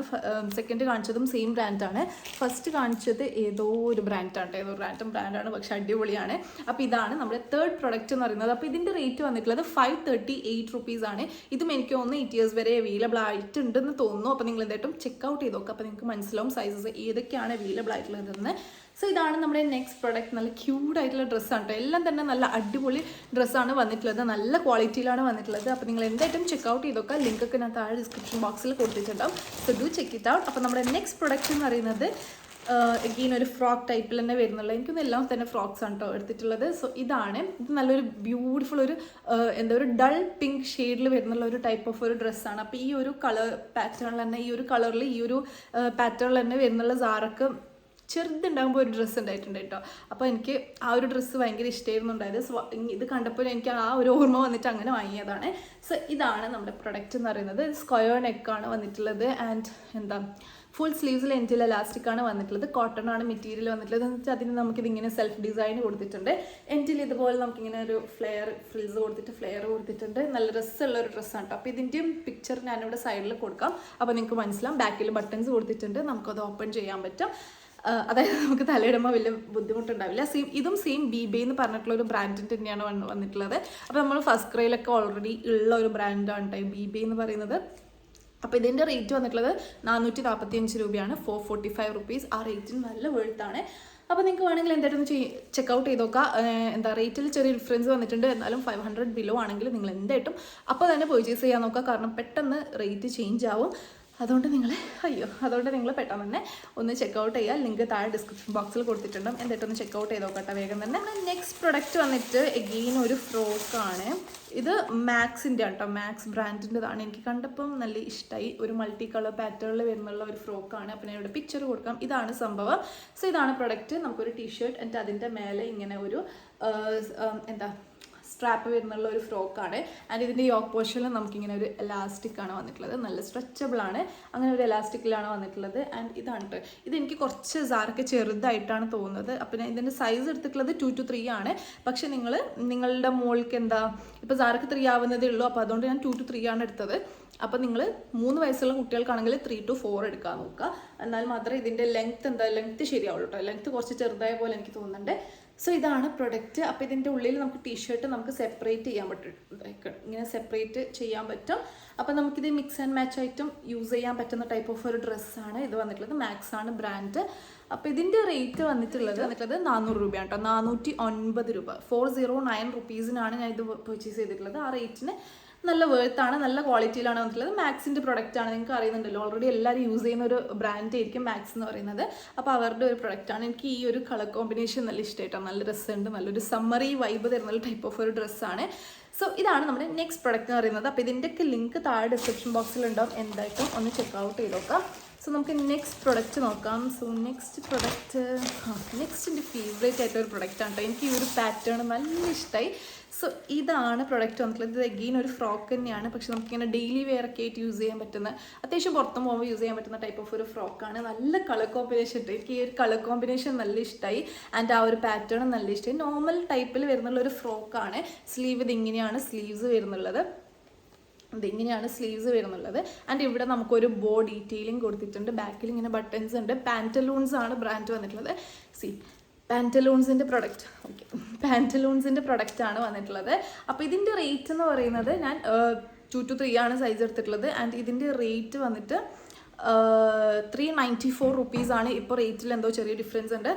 സെക്കൻഡ് കാണിച്ചതും സെയിം ബ്രാൻഡാണ്. ഫസ്റ്റ് കാണിച്ചത് ഏതോ ഒരു ബ്രാൻഡാണ്. ഏതോ റാൻഡം ബ്രാൻഡാണ്, പക്ഷെ അടിപൊളിയാണ്. അപ്പോൾ ഇതാണ് നമ്മുടെ തേർഡ് പ്രൊഡക്റ്റ് എന്ന് പറയുന്നത്. അപ്പോൾ ഇതിൻ്റെ റേറ്റ് വന്നിട്ടുള്ളത് 538 റുപ്പീസാണ്. ഇതും എനിക്ക് തോന്നുന്നു 8 years വരെ അവൈലബിൾ ആയിട്ടുണ്ടെന്ന് തോന്നുന്നു. അപ്പോൾ നിങ്ങൾ എന്തായിട്ടും ചെക്കൗട്ട് ചെയ്ത് നോക്കുക. അപ്പോൾ നിങ്ങൾക്ക് മനസ്സിലാവും സൈസസ് ഏതൊക്കെയാണ് അവൈലബിൾ ആയിട്ടുള്ളതെന്ന്. സോ ഇതാണ് നമ്മുടെ നെക്സ്റ്റ് പ്രൊഡക്റ്റ്. നല്ല ക്യൂട്ട് ആയിട്ടുള്ള ഡ്രസ്സാണ് കേട്ടോ. എല്ലാം തന്നെ നല്ല അടിപൊളി ഡ്രസ്സാണ് വന്നിട്ടുള്ളത്. നല്ല ക്വാളിറ്റിയിലാണ് വന്നിട്ടുള്ളത്. അപ്പോൾ നിങ്ങൾ എന്തായിട്ടും ചെക്കൗട്ട് ചെയ്തൊക്കെ ലിങ്കൊക്കെ ഞാൻ താഴെ ഡിസ്ക്രിപ്ഷൻ ബോക്സിൽ കൊടുത്തിട്ടുണ്ടാവും. So do check it out. അപ്പോൾ നമ്മുടെ നെക്സ്റ്റ് പ്രൊഡക്റ്റ് എന്ന് പറയുന്നത് എഗെയിൻ ഒരു ഫ്രോക്ക് ടൈപ്പിൽ തന്നെ വരുന്നുള്ളത്. എനിക്കൊന്നും എല്ലാം തന്നെ ഫ്രോക്സ് ആണ് കേട്ടോ എടുത്തിട്ടുള്ളത്. സോ ഇതാണ്. ഇത് നല്ലൊരു ബ്യൂട്ടിഫുൾ ഒരു ഒരു ഡൾ പിങ്ക് ഷെയ്ഡിൽ വരുന്നുള്ള ഒരു ടൈപ്പ് ഓഫ് ഒരു ഡ്രസ്സാണ്. അപ്പോൾ ഈ ഒരു കളർ പാറ്റേണിൽ തന്നെ ഈ ഒരു കളറിൽ ഈ ഒരു പാറ്റേണിൽ തന്നെ വരുന്നുള്ള സാറൊക്കെ ചെറുതുണ്ടാകുമ്പോൾ ഒരു ഡ്രസ്സ് ഉണ്ടായിട്ടുണ്ട് കേട്ടോ. അപ്പോൾ എനിക്ക് ആ ഒരു ഡ്രസ്സ് ഭയങ്കര ഇഷ്ടമായിരുന്നുണ്ടായത്. സോ ഇത് കണ്ടപ്പോൾ എനിക്ക് ആ ഒരു ഓർമ്മ വന്നിട്ട് അങ്ങനെ വാങ്ങിയതാണ്. സോ ഇതാണ് നമ്മുടെ പ്രൊഡക്റ്റ് എന്ന് പറയുന്നത്. സ്ക്വയർ നെക്കാണ് വന്നിട്ടുള്ളത്. ആൻഡ് ഫുൾ സ്ലീവ്സിൽ എൻഡിൽ എലാസ്റ്റിക് ആണ് വന്നിട്ടുള്ളത്. കോട്ടൺ ആണ് മെറ്റീരിയൽ വന്നിട്ടുള്ളത്. എന്ന് വെച്ചാൽ അതിന് നമുക്കിതിങ്ങനെ സെൽഫ് ഡിസൈൻ കൊടുത്തിട്ടുണ്ട്. എൻഡിൽ ഇതുപോലെ നമുക്കിങ്ങനെ ഒരു ഫ്രിൽസ് കൊടുത്തിട്ട് ഫ്ലെയർ കൊടുത്തിട്ടുണ്ട്. നല്ല രസമുള്ള ഒരു ഡ്രസ്സാണ് കേട്ടോ. അപ്പോൾ ഇതിൻ്റെയും പിക്ചർ ഞാനിവിടെ സൈഡിൽ കൊടുക്കാം. അപ്പോൾ നിങ്ങൾക്ക് മനസ്സിലാവും. ബാക്കിൽ ബട്ടൺസ് കൊടുത്തിട്ടുണ്ട്. നമുക്കത് ഓപ്പൺ ചെയ്യാൻ പറ്റും. അതായത് നമുക്ക് തലയിടുമ്പോൾ വലിയ ബുദ്ധിമുട്ടുണ്ടാവില്ല. ഇതും സെയിം ബീബേ എന്ന് പറഞ്ഞിട്ടുള്ള ഒരു ബ്രാൻഡിൻ്റെ തന്നെയാണ് വന്നിട്ടുള്ളത്. അപ്പോൾ നമ്മൾ ഫസ്റ്റ് ക്രൈയിലൊക്കെ ഓൾറെഡി ഉള്ള ഒരു ബ്രാൻഡാണ് കേട്ടോ ബീബേ എന്ന് പറയുന്നത്. അപ്പോൾ ഇതിൻ്റെ റേറ്റ് വന്നിട്ടുള്ളത് 445 രൂപയാണ്. 445 റുപ്പീസ്. ആ റേറ്റിന് നല്ല വെളുത്താണ്. അപ്പോൾ നിങ്ങൾക്ക് വേണമെങ്കിൽ എന്തായിട്ടൊന്ന് ചെക്കൗട്ട് ചെയ്ത് നോക്കാം. റേറ്റിൽ ചെറിയ ഡിഫറൻസ് വന്നിട്ടുണ്ട്. എന്നാലും 500 ബിലോ ആണെങ്കിൽ നിങ്ങൾ എന്തായിട്ടും അപ്പോൾ തന്നെ പർച്ചേസ് ചെയ്യാൻ നോക്കുക. കാരണം പെട്ടെന്ന് റേറ്റ് ചേഞ്ച് ആവും. അതുകൊണ്ട് നിങ്ങൾ പെട്ടെന്ന് തന്നെ ഒന്ന് ചെക്കൗട്ട് ചെയ്യുക. ലിങ്ക് താഴെ ഡിസ്ക്രിപ്ഷൻ ബോക്സിൽ കൊടുത്തിട്ടുണ്ടാകും. എന്തായിട്ടൊന്ന് ചെക്കൗട്ട് ചെയ്ത് നോക്കട്ടെ വേഗം തന്നെ. നെക്സ്റ്റ് പ്രൊഡക്റ്റ് വന്നിട്ട് എഗെയിൻ ഒരു ഫ്രോക്കാണ്. ഇത് മാക്സിൻ്റെ ആണ് കേട്ടോ. മാക്സ് ബ്രാൻഡിൻ്റെതാണ്. എനിക്ക് കണ്ടപ്പം നല്ല ഇഷ്ടമായി. ഒരു മൾട്ടി കളർ പാറ്റേണിൽ വരുന്നുള്ള ഒരു ഫ്രോക്കാണ്. അപ്പോൾ ഞാൻ ഇവിടെ പിക്ചർ കൊടുക്കാം. ഇതാണ് സംഭവം. സോ ഇതാണ് പ്രൊഡക്റ്റ്. നമുക്കൊരു ടീഷർട്ട് എന്നിട്ട് അതിൻ്റെ മേലെ ഇങ്ങനെ ഒരു സ്ട്രാപ്പ് വരുന്നുള്ള ഒരു ഫ്രോക്കാണ്. ആൻഡ് ഇതിൻ്റെ യോക്ക് പോർഷനിൽ നമുക്കിങ്ങനെ ഒരു എലാസ്റ്റിക് ആണ് വന്നിട്ടുള്ളത്, നല്ല സ്ട്രെച്ചബിൾ ആണ്. അങ്ങനെ ഒരു എലാസ്റ്റിക്കിലാണ് വന്നിട്ടുള്ളത്. ആൻഡ് ഇതാണ് കേട്ടോ, ഇതെനിക്ക് കുറച്ച് സാർക്ക് ചെറുതായിട്ടാണ് തോന്നുന്നത്. അപ്പം ഞാൻ ഇതിൻ്റെ സൈസ് എടുത്തിട്ടുള്ളത് 2 to 3 ആണ്. പക്ഷെ നിങ്ങളുടെ മോൾക്ക് എന്താ ഇപ്പോൾ സാർക്ക് 3 ആവുന്നതേ ഉള്ളൂ, അപ്പോൾ അതുകൊണ്ട് ഞാൻ 2 to 3 ആണ് എടുത്തത്. അപ്പോൾ നിങ്ങൾ 3 വയസ്സുള്ള കുട്ടികൾക്കാണെങ്കിൽ 3 to 4 എടുക്കാൻ നോക്കുക, എന്നാൽ മാത്രമേ ഇതിൻ്റെ ലെങ്ത് ശരിയാവുള്ളൂ കേട്ടോ. ലെങ്ത് കുറച്ച് ചെറുതായ പോലെ എനിക്ക് തോന്നുന്നുണ്ട്. സോ ഇതാണ് പ്രൊഡക്റ്റ്. അപ്പോൾ ഇതിൻ്റെ ഉള്ളിൽ നമുക്ക് ടീഷർട്ട് നമുക്ക് സെപ്പറേറ്റ് ചെയ്യാൻ പറ്റും, ഇങ്ങനെ സെപ്പറേറ്റ് ചെയ്യാൻ പറ്റും. അപ്പോൾ നമുക്കിത് മിക്സ് ആൻഡ് മാച്ച് ആയിട്ടും യൂസ് ചെയ്യാൻ പറ്റുന്ന ടൈപ്പ് ഓഫ് ഒരു ഡ്രസ്സാണ് ഇത് വന്നിട്ടുള്ളത്. മാക്സ് ആണ് ബ്രാൻഡ്. അപ്പോൾ ഇതിൻ്റെ റേറ്റ് വന്നിട്ടുള്ളത് 400 രൂപയാണ് കേട്ടോ, 409 രൂപ, 409 റുപ്പീസിനാണ് ഞാൻ ഇത് പർച്ചേസ് ചെയ്തിട്ടുള്ളത്. ആ റേറ്റിന് നല്ല വേർത്താണ്, നല്ല ക്വാളിറ്റിയിലാണ് വന്നിട്ടുള്ളത്. മാക്സിൻ്റെ പ്രൊഡക്റ്റ് ആണ്, നിങ്ങൾക്ക് അറിയുന്നുണ്ടല്ലോ, ഓൾറെഡി എല്ലാവരും യൂസ് ചെയ്യുന്ന ഒരു ബ്രാൻഡ് ആയിരിക്കും മാക്സ് എന്ന് പറയുന്നത്. അപ്പോൾ അവരുടെ ഒരു പ്രൊഡക്റ്റാണ്. എനിക്ക് ഈ ഒരു കളർ കോമ്പിനേഷൻ നല്ല ഇഷ്ടമായിട്ടാണ്, നല്ല രസമുണ്ട്, നല്ലൊരു സമ്മറി വൈബ് തരുന്ന ടൈപ്പ് ഓഫ് ഒരു ഡ്രസ്സാണ്. സോ ഇതാണ് നമ്മുടെ നെക്സ്റ്റ് പ്രൊഡക്റ്റ് എന്ന് പറയുന്നത്. അപ്പോൾ ഇതിൻ്റെയൊക്കെ ലിങ്ക് താഴെ ഡിസ്ക്രിപ്ഷൻ ബോക്സിലുണ്ടാവും, എന്തായിട്ടും ഒന്ന് ചെക്കൗട്ട് ചെയ്ത് നോക്കാം. സോ നമുക്ക് നെക്സ്റ്റ് പ്രൊഡക്റ്റ് നോക്കാം. സോ നെക്സ്റ്റ് പ്രൊഡക്റ്റ് എൻ്റെ ഫേവറേറ്റ് ആയിട്ടൊരു പ്രൊഡക്റ്റാണ് കേട്ടോ. എനിക്ക് ഈ ഒരു പാറ്റേൺ നല്ല ഇഷ്ടമായി. സോ ഇതാണ് പ്രൊഡക്റ്റ് വന്നിട്ടുള്ളത്. ഇത് അഗെയിൻ ഒരു ഫ്രോക്ക് തന്നെയാണ്, പക്ഷെ നമുക്കിങ്ങനെ ഡെയിലി വെയർ ഒക്കെ ആയിട്ട് യൂസ് ചെയ്യാൻ പറ്റുന്ന, അത്യാവശ്യം പുറത്തും പോകുമ്പോൾ യൂസ് ചെയ്യാൻ പറ്റുന്ന ടൈപ്പ് ഓഫ് ഒരു ഫ്രോക്കാണ്. നല്ല കളർ കോമ്പിനേഷൻ ഉണ്ട്, എനിക്ക് ഈ ഒരു കളർ കോമ്പിനേഷൻ നല്ല ഇഷ്ടമായി. ആൻഡ് ആ ഒരു പാറ്റേൺ നല്ല ഇഷ്ടമായി. നോർമൽ ടൈപ്പിൽ വരുന്നുള്ള ഒരു ഫ്രോക്കാണ്. സ്ലീവ് ഇതിങ്ങനെയാണ് സ്ലീവ്സ് വരുന്നുള്ളത്, ഇതിങ്ങനെയാണ് സ്ലീവ്സ് വരുന്നുള്ളത്. ആൻഡ് ഇവിടെ നമുക്കൊരു ബോ ഡീറ്റെയിലിംഗ് കൊടുത്തിട്ടുണ്ട്. ബാക്കിൽ ഇങ്ങനെ ബട്ടൺസ് ഉണ്ട്. പാൻറ്റലൂൺസ് ആണ് ബ്രാൻഡ് വന്നിട്ടുള്ളത്. പാൻറ്റലൂൺസിൻ്റെ പ്രൊഡക്റ്റ്, ഓക്കെ, പാൻറ്റലൂൺസിൻ്റെ പ്രൊഡക്റ്റാണ് വന്നിട്ടുള്ളത്. അപ്പോൾ ഇതിൻ്റെ റേറ്റ് എന്ന് പറയുന്നത് ഞാൻ 2 to 3 ആണ് സൈസ് എടുത്തിട്ടുള്ളത്. ആൻഡ് ഇതിൻ്റെ റേറ്റ് വന്നിട്ട് 394 റുപ്പീസാണ്. ഇപ്പോൾ റേറ്റിൽ എന്തോ ചെറിയ ഡിഫറൻസ് ഉണ്ട്.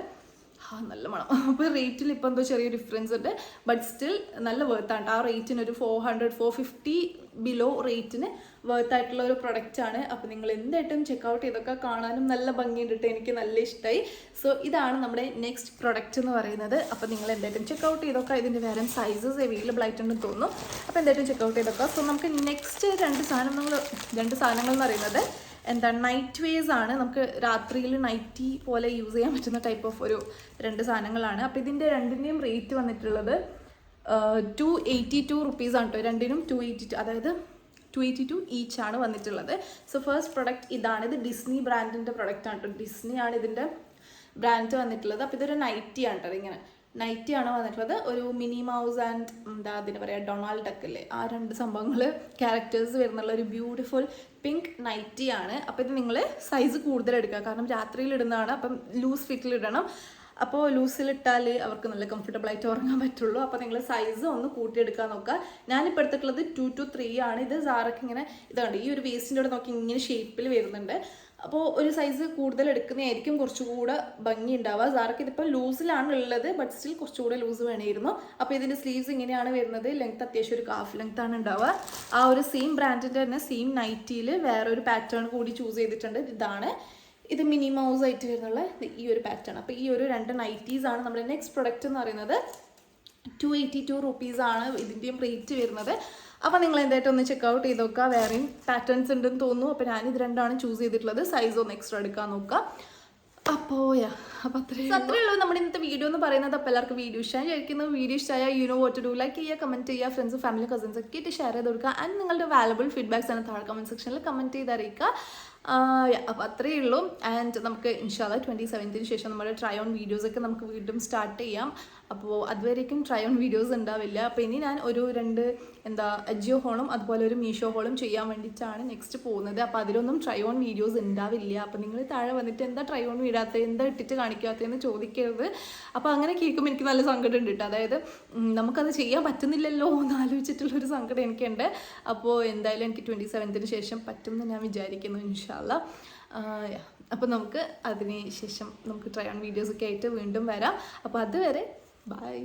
നല്ല മണം. അപ്പോൾ റേറ്റിൽ ഇപ്പോൾ എന്തോ ചെറിയ ഡിഫറൻസ് ഉണ്ട്, ബട്ട് സ്റ്റിൽ നല്ല വേർത്താണ്. ആ റേറ്റിന് ഒരു 450 ബിലോ റേറ്റിന് വേർത്തായിട്ടുള്ള ഒരു പ്രൊഡക്റ്റാണ്. അപ്പോൾ നിങ്ങൾ എന്തായിട്ടും ചെക്കൗട്ട് ചെയ്തൊക്കെ, കാണാനും നല്ല ഭംഗിയുണ്ട്, എനിക്ക് നല്ല ഇഷ്ടമായി. സോ ഇതാണ് നമ്മുടെ നെക്സ്റ്റ് പ്രൊഡക്റ്റ് എന്ന് പറയുന്നത്. അപ്പോൾ നിങ്ങൾ എന്തായിട്ടും ചെക്കൗട്ട് ചെയ്തൊക്കെ, ഇതിൻ്റെ വേറെ സൈസസ് അവൈലബിൾ ആയിട്ടുണ്ടെന്ന് തോന്നുന്നു. അപ്പോൾ എന്തായിട്ടും ചെക്കൗട്ട് ചെയ്തൊക്കെ. സോ നമുക്ക് നെക്സ്റ്റ് രണ്ട് സാധനങ്ങൾ എന്ന് പറയുന്നത് എന്താണ്, നൈറ്റ് വേസ് ആണ്. നമുക്ക് രാത്രിയിൽ നൈറ്റി പോലെ യൂസ് ചെയ്യാൻ പറ്റുന്ന ടൈപ്പ് ഓഫ് ഒരു 2 സാധനങ്ങളാണ്. അപ്പോൾ ഇതിൻ്റെ രണ്ടിൻ്റെയും റേറ്റ് വന്നിട്ടുള്ളത് 282 റുപ്പീസാണ് കേട്ടോ. രണ്ടിനും 282, അതായത് 282 ഈച്ച് ആണ് വന്നിട്ടുള്ളത്. സോ ഫസ്റ്റ് പ്രൊഡക്റ്റ് ഇതാണ്. ഇത് ഡിസ്നി ബ്രാൻഡിൻ്റെ പ്രൊഡക്റ്റാണ് കേട്ടോ. ഡിസ്നി ആണ് ഇതിൻ്റെ ബ്രാൻഡ് വന്നിട്ടുള്ളത്. അപ്പോൾ ഇതൊരു നൈറ്റി ആണ് കേട്ടോ. ഇതിങ്ങനെ നൈറ്റി ആണ് വന്നിട്ടുള്ളത്. ഒരു മിനി മൗസ് ആൻഡ് എന്താ അതിന് പറയുക, ഡൊണാൾഡ് ഡക്ക് അല്ലേ, ആ 2 സംഭവങ്ങൾ ക്യാരക്ടേഴ്സ് വരുന്നുള്ള ഒരു ബ്യൂട്ടിഫുൾ പിങ്ക് നൈറ്റി ആണ്. അപ്പോൾ ഇത് നിങ്ങൾ സൈസ് കൂടുതൽ എടുക്കുക, കാരണം രാത്രിയിൽ ഇടുന്നതാണ്. അപ്പം ലൂസ് ഫിറ്റിൽ ഇടണം. അപ്പോൾ ലൂസിലിട്ടാൽ അവർക്ക് നല്ല കംഫർട്ടബിൾ ആയിട്ട് ഉറങ്ങാൻ പറ്റുള്ളൂ. അപ്പോൾ നിങ്ങൾ സൈസ് ഒന്ന് കൂട്ടിയെടുക്കാൻ നോക്കുക. ഞാനിപ്പോൾ എടുത്തിട്ടുള്ളത് 2 to 3 ആണ്. ഇത് സാറൊക്കെ ഇങ്ങനെ ഇതാണ്, ഈ ഒരു വേസ്റ്റിൻ്റെ കൂടെ നോക്കി ഇങ്ങനെ ഷേപ്പിൽ വരുന്നുണ്ട്. അപ്പോൾ ഒരു സൈസ് കൂടുതൽ എടുക്കുന്നതായിരിക്കും കുറച്ചുകൂടെ ഭംഗി ഉണ്ടാവുക. സാർക്ക് ഇതിപ്പോൾ ലൂസിലാണ് ഉള്ളത്, ബട്ട് സ്റ്റിൽ കുറച്ചുകൂടെ ലൂസ് വേണമായിരുന്നു. അപ്പോൾ ഇതിൻ്റെ സ്ലീവ്സ് ഇങ്ങനെയാണ് വരുന്നത്. ലെങ്ത് അത്യാവശ്യം ഒരു കാഫ് ലെങ്ത് ആണ് ഉണ്ടാവുക. ആ ഒരു സെയിം ബ്രാൻഡിൻ്റെ തന്നെ സെയിം നൈറ്റിയിൽ വേറൊരു പാറ്റേൺ കൂടി ചൂസ് ചെയ്തിട്ടുണ്ട്. ഇത് മിനി മൗസ് ആയിട്ട് വരുന്നുള്ള ഈ ഒരു പാറ്റേൺ. അപ്പോൾ ഈ ഒരു 2 നൈറ്റീസാണ് നമ്മുടെ നെക്സ്റ്റ് പ്രൊഡക്റ്റ് എന്ന് പറയുന്നത്. 282 റുപ്പീസാണ് ഇതിൻ്റെയും റേറ്റ് വരുന്നത്. അപ്പോൾ നിങ്ങൾ എന്തായിട്ട് ഒന്ന് ചെക്കൗട്ട് ചെയ്ത് നോക്കുക. വേറെയും പാറ്റേൺസ് ഉണ്ടെന്ന് തോന്നുന്നു. അപ്പോൾ ഞാനിത് 2ആണ് ചൂസ് ചെയ്തിട്ടുള്ളത്. സൈസ് ഒന്ന് എക്സ്ട്രാ എടുക്കാൻ നോക്കുക. അപ്പോൾ അത്രയേ ഉള്ളൂ നമ്മുടെ ഇന്നത്തെ വീഡിയോ എന്ന് പറയുന്നത്. അപ്പോൾ എല്ലാവർക്കും വീഡിയോ ഇഷ്ടമായിരിക്കുന്നു. വീഡിയോ ഇഷ്ടമായ വാട്ട് ടു ഡു, ലൈക്ക് ചെയ്യുക, കമൻറ്റ് ചെയ്യുക, ഫ്രണ്ട്സ് ഫാമിലി കസിൻസ് ഒക്കെ ആയിട്ട് ഷെയർ ചെയ്ത് കൊടുക്കുക. ആൻഡ് നിങ്ങളുടെ വാല്യുബിൾ ഫീഡ്ബാക്സ് ആണ് താഴെ കമൻറ്റ് സെക്ഷനിൽ കമൻറ്റ് ചെയ്ത് അറിയിക്കുക. അപ്പോൾ അത്രയേ ഉള്ളൂ. ആൻഡ് നമുക്ക് ഇൻഷാല്ല 27th ശേഷം നമ്മുടെ ട്രൈ ഓൺ വീഡിയോസൊക്കെ നമുക്ക് വീണ്ടും സ്റ്റാർട്ട് ചെയ്യാം. അപ്പോൾ അതുവരേക്കും ട്രൈ ഓൺ വീഡിയോസ് ഉണ്ടാവില്ല. അപ്പോൾ ഇനി ഞാൻ ഒരു 2 അജിയോ ഹോളും അതുപോലെ ഒരു മീഷോ ഹോളും ചെയ്യാൻ വേണ്ടിയിട്ടാണ് നെക്സ്റ്റ് പോകുന്നത്. അപ്പോൾ അതിലൊന്നും ട്രൈ ഓൺ വീഡിയോസ് ഉണ്ടാവില്ല. അപ്പോൾ നിങ്ങൾ താഴെ വന്നിട്ട് എന്താ ട്രൈ ഓൺ വിടാത്തത്, എന്താ ഇട്ടിട്ട് കാണിക്കാത്തതെന്ന് ചോദിക്കരുത്. അപ്പോൾ അങ്ങനെ കേൾക്കുമ്പോൾ എനിക്ക് നല്ല സങ്കടം ഉണ്ട് കേട്ടോ. അതായത് നമുക്കത് ചെയ്യാൻ പറ്റുന്നില്ലല്ലോ എന്ന് ആലോചിച്ചിട്ടുള്ളൊരു സങ്കടം എനിക്കുണ്ട്. അപ്പോൾ എന്തായാലും എനിക്ക് 27th ശേഷം പറ്റുമെന്ന് ഞാൻ വിചാരിക്കുന്നു ഇൻഷാല്ല. അപ്പോൾ നമുക്ക് അതിന് ശേഷം നമുക്ക് ട്രൈ ഓൺ വീഡിയോസൊക്കെ ആയിട്ട് വീണ്ടും വരാം. അപ്പോൾ അതുവരെ ബൈ.